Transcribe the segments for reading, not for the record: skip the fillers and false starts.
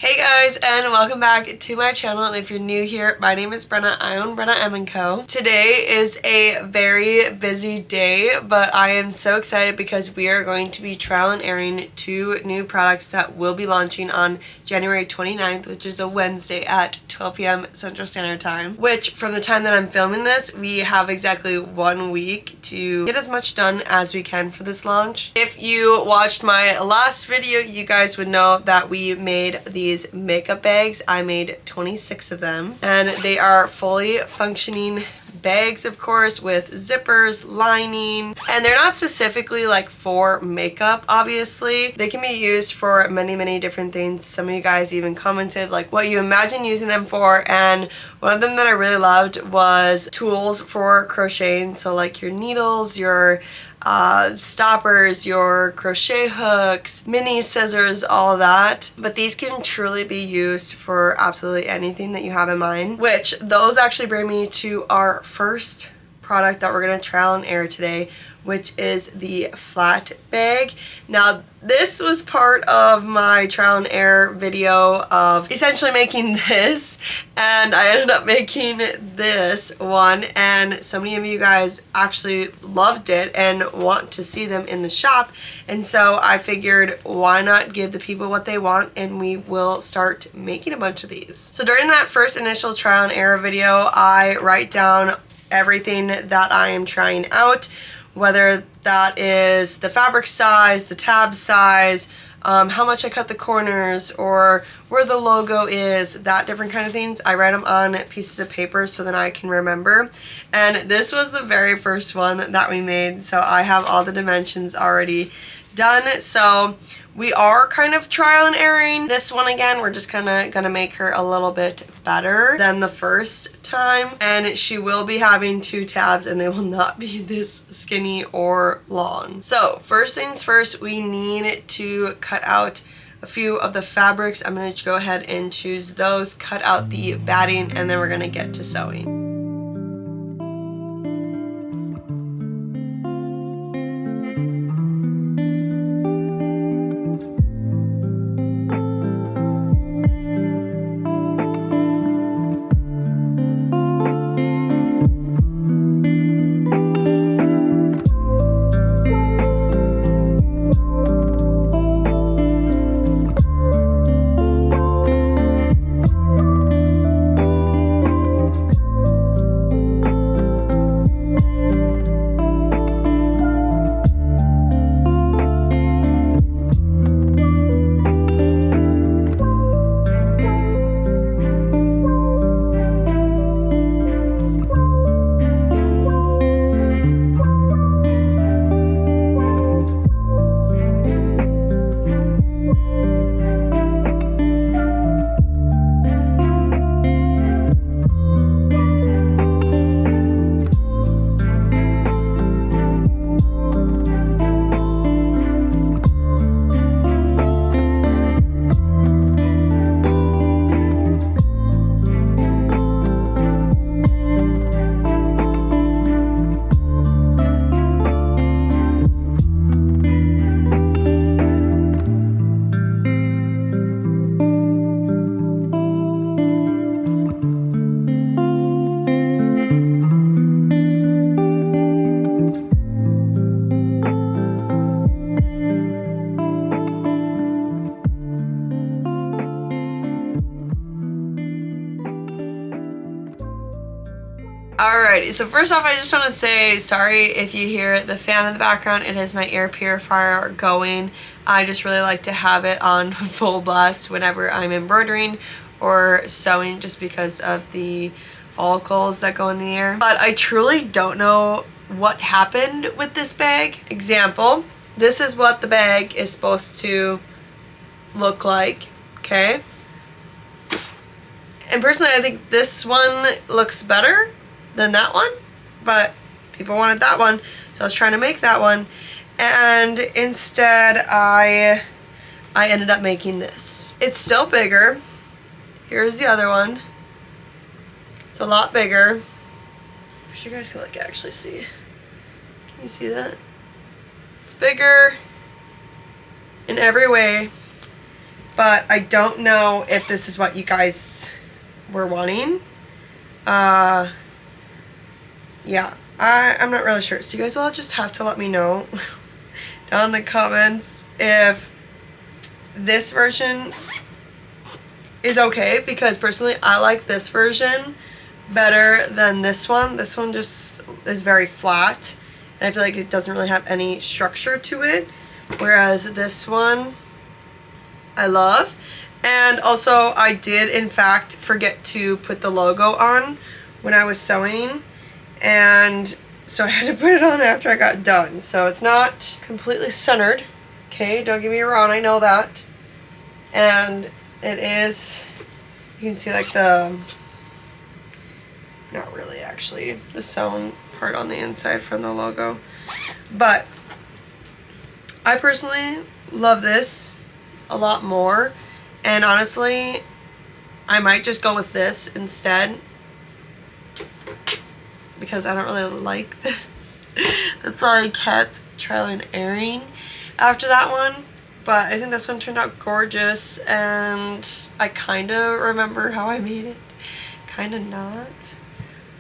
Hey guys, and welcome back to my channel. And if you're new here, my name is Brenna. I own Brenna M Co. Today is a very busy day, but I am so excited because we are going to be trial and airing 2 new products that will be launching on January 29th, which is a Wednesday at 12 p.m. Central Standard Time. Which, from the time that I'm filming this, we have exactly 1 week to get as much done as we can for this launch. If you watched my last video, you guys would know that we made these makeup bags. I made 26 of them, and they are fully functioning bags, of course, with zippers, lining, and they're not specifically like for makeup. Obviously they can be used for many different things. Some of you guys even commented like what you imagine using them for, and one of them that I really loved was tools for crocheting. So like your needles, your stoppers, your crochet hooks, mini scissors, all that. But these can truly be used for absolutely anything that you have in mind, which those actually bring me to our first product that we're going to trial and air today, which is the flat bag. Now this was part of my trial and error video of essentially making this, and I ended up making this one, and so many of you guys actually loved it and want to see them in the shop, and so I figured why not give the people what they want, and we will start making a bunch of these. So during that first initial trial and error video, I write down everything that I am trying out, whether that is the fabric size, the tab size, how much I cut the corners, or where the logo is, that different kind of things. I write them on pieces of paper so that I can remember. And this was the very first one that we made, so I have all the dimensions already done. So we are kind of trial and erroring this one again. We're just kind of gonna make her a little bit better than the first time, and she will be having 2 tabs, and they will not be this skinny or long. So first things first, we need to cut out a few of the fabrics. I'm going to go ahead and choose those, cut out the batting, and then we're going to get to sewing. Alrighty, so first off, I just want to say sorry if you hear the fan in the background. It is my air purifier going. I just really like to have it on full blast whenever I'm embroidering or sewing, just because of the follicles that go in the air. But I truly don't know what happened with this bag. Example, this is what the bag is supposed to look like, okay? And personally, I think this one looks better than that one, but people wanted that one, so I was trying to make that one, and instead I ended up making this. It's still bigger. Here's the other one. It's a lot bigger. I wish you guys could like actually see. Can you see that? It's bigger in every way, but I don't know if this is what you guys were wanting. Yeah, I'm not really sure. So you guys will just have to let me know down in the comments if this version is okay, because personally I like this version better than this one. This one just is very flat and I feel like it doesn't really have any structure to it, whereas this one I love. And also I did in fact forget to put the logo on when I was sewing, and so I had to put it on after I got done. So it's not completely centered, okay, don't get me wrong, I know that. And it is, you can see like the, not really actually, the sewn part on the inside from the logo. But I personally love this a lot more, and honestly I might just go with this instead because I don't really like this. That's why I kept trial and erroring after that one. But I think this one turned out gorgeous, and I kind of remember how I made it, kind of not.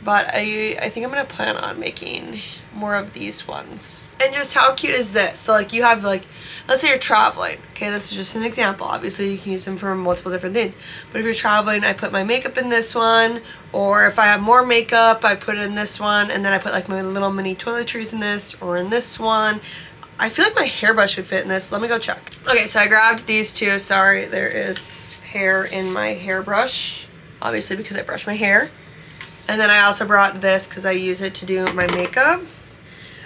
But I think I'm going to plan on making more of these ones. And just how cute is this? So like you have like, let's say you're traveling. Okay, this is just an example. Obviously you can use them for multiple different things. But if you're traveling, I put my makeup in this one. Or if I have more makeup, I put it in this one. And then I put like my little mini toiletries in this or in this one. I feel like my hairbrush would fit in this. Let me go check. Okay, so I grabbed these two. Sorry, there is hair in my hairbrush, obviously because I brush my hair. And then I also brought this because I use it to do my makeup.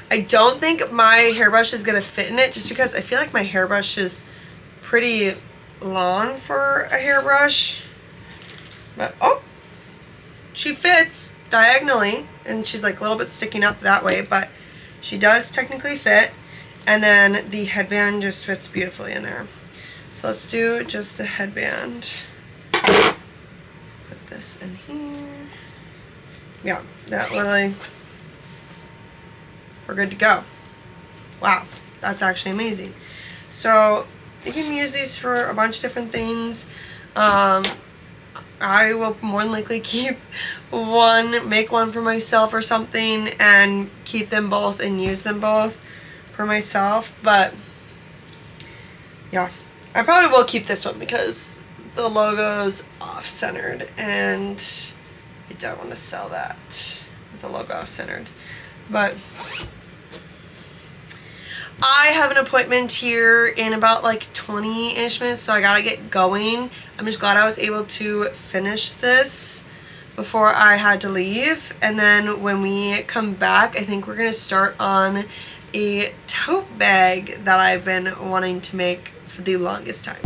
I don't think my hairbrush is going to fit in it just because I feel like my hairbrush is pretty long for a hairbrush. But, oh, she fits diagonally and she's like a little bit sticking up that way, but she does technically fit. And then the headband just fits beautifully in there. So let's do just the headband. Put this in here. Yeah, that literally, we're good to go. Wow, that's actually amazing. So you can use these for a bunch of different things. I will more than likely keep one, make one for myself or something, and keep them both and use them both for myself. But yeah, I probably will keep this one because the logo's off-centered and I don't want to sell that with the logo off-centered. But I have an appointment here in about like 20-ish minutes, so I gotta get going. I'm just glad I was able to finish this before I had to leave. And then when we come back, I think we're gonna start on a tote bag that I've been wanting to make for the longest time.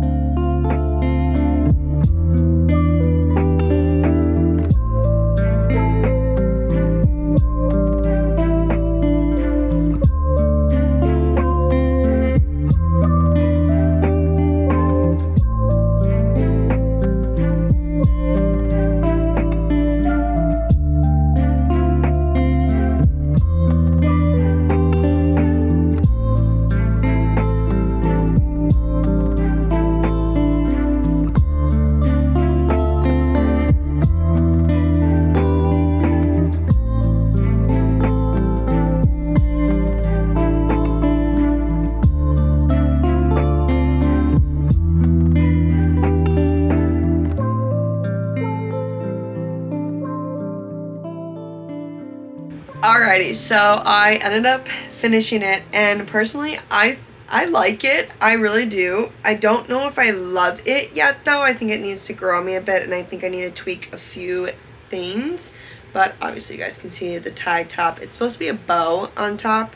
Alrighty, so I ended up finishing it, and personally I like it. I really do. I don't know if I love it yet though. I think it needs to grow on me a bit, and I think I need to tweak a few things. But obviously you guys can see the tag top. It's supposed to be a bow on top,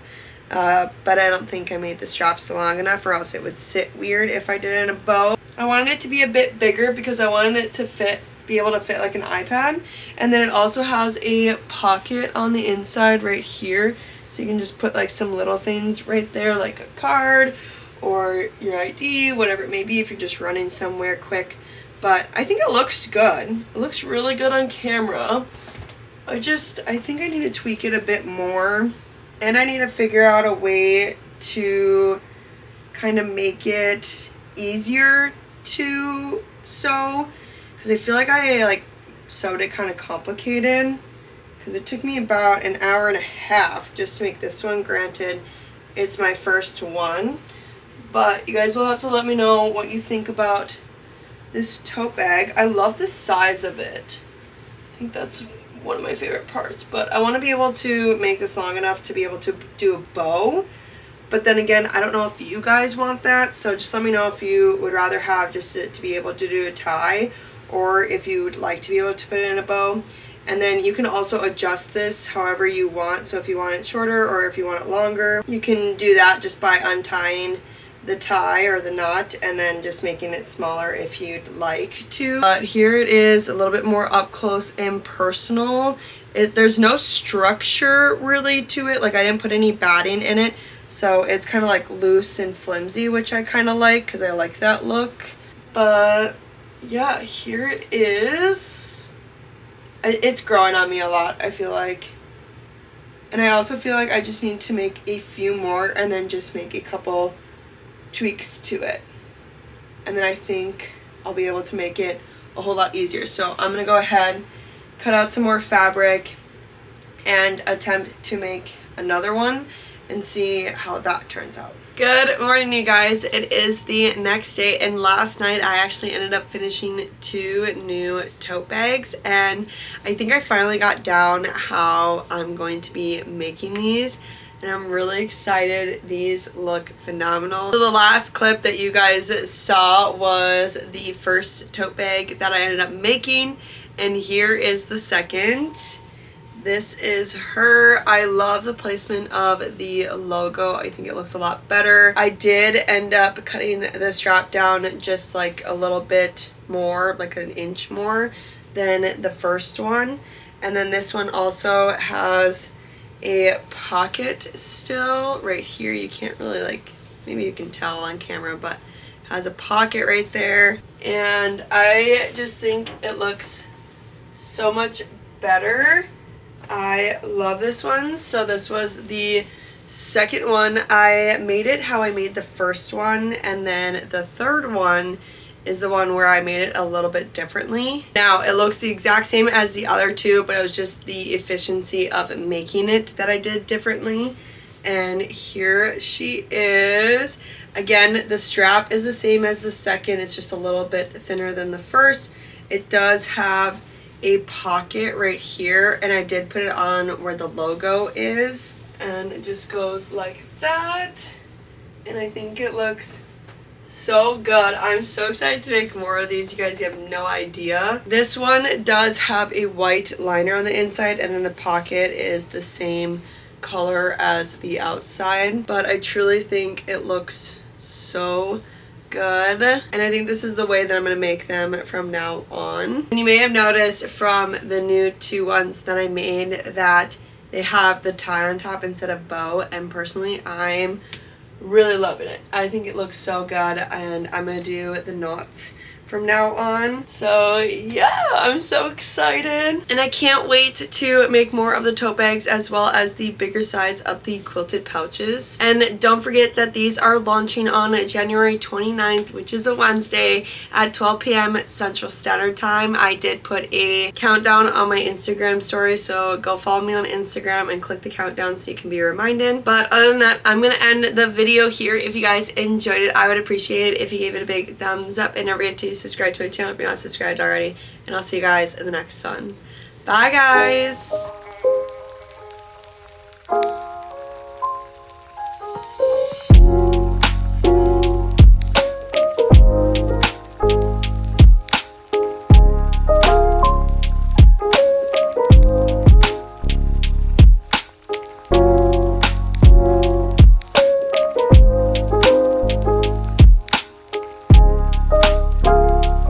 but I don't think I made the straps long enough, or else it would sit weird if I did it in a bow. I wanted it to be a bit bigger because I wanted it to be able to fit like an iPad. And then it also has a pocket on the inside right here, so you can just put like some little things right there, like a card or your ID, whatever it may be if you're just running somewhere quick. But I think it looks good. It looks really good on camera. I think I need to tweak it a bit more, and I need to figure out a way to kind of make it easier to sew because I feel like I like sewed it kind of complicated because it took me about an hour and a half just to make this one. Granted, it's my first one, but you guys will have to let me know what you think about this tote bag. I love the size of it. I think that's one of my favorite parts, but I want to be able to make this long enough to be able to do a bow. But then again, I don't know if you guys want that, so just let me know if you would rather have just it to be able to do a tie, or if you would like to be able to put it in a bow. And then you can also adjust this however you want. So if you want it shorter or if you want it longer, you can do that just by untying the tie or the knot and then just making it smaller if you'd like to. But here it is, a little bit more up close and personal. There's no structure really to it. Like, I didn't put any batting in it, so it's kind of like loose and flimsy, which I kind of like because I like that look. But yeah, here it is. It's growing on me a lot, I feel like. And I also feel like I just need to make a few more and then just make a couple tweaks to it. And then I think I'll be able to make it a whole lot easier. So I'm gonna go ahead, cut out some more fabric, and attempt to make another one and see how that turns out. Good morning, you guys. It is the next day, and last night I actually ended up finishing 2 new tote bags, and I think I finally got down how I'm going to be making these, and I'm really excited. These look phenomenal. So the last clip that you guys saw was the first tote bag that I ended up making, and here is the second. This is her. I love the placement of the logo. I think it looks a lot better. I did end up cutting the strap down just like a little bit more, like an inch more than the first one. And then this one also has a pocket still right here. You can't really, like, maybe you can tell on camera, but has a pocket right there. And I just think it looks so much better. I love this one. So this was the second one. I made it how I made the first one, and then the third one is the one where I made it a little bit differently. Now it looks the exact same as the other two, but it was just the efficiency of making it that I did differently. And here she is. Again, the strap is the same as the second. It's just a little bit thinner than the first. It does have a pocket right here, and I did put it on where the logo is, and it just goes like that, and I think it looks so good. I'm so excited to make more of these. You guys, you have no idea. This one does have a white liner on the inside, and then the pocket is the same color as the outside, but I truly think it looks so good, and I think this is the way that I'm going to make them from now on. And you may have noticed from the new 2 ones that I made that they have the tie on top instead of bow, and personally I'm really loving it. I think it looks so good, and I'm going to do the knots from now on. So yeah, I'm so excited, and I can't wait to make more of the tote bags as well as the bigger size of the quilted pouches. And don't forget that these are launching on January 29th, which is a Wednesday, at 12 p.m. Central Standard Time. I did put a countdown on my Instagram story, so go follow me on Instagram and click the countdown so you can be reminded. But other than that, I'm gonna end the video here. If you guys enjoyed it, I would appreciate it if you gave it a big thumbs up, and don't forget to subscribe to my channel if you're not subscribed already, and I'll see you guys in the next one. Bye guys!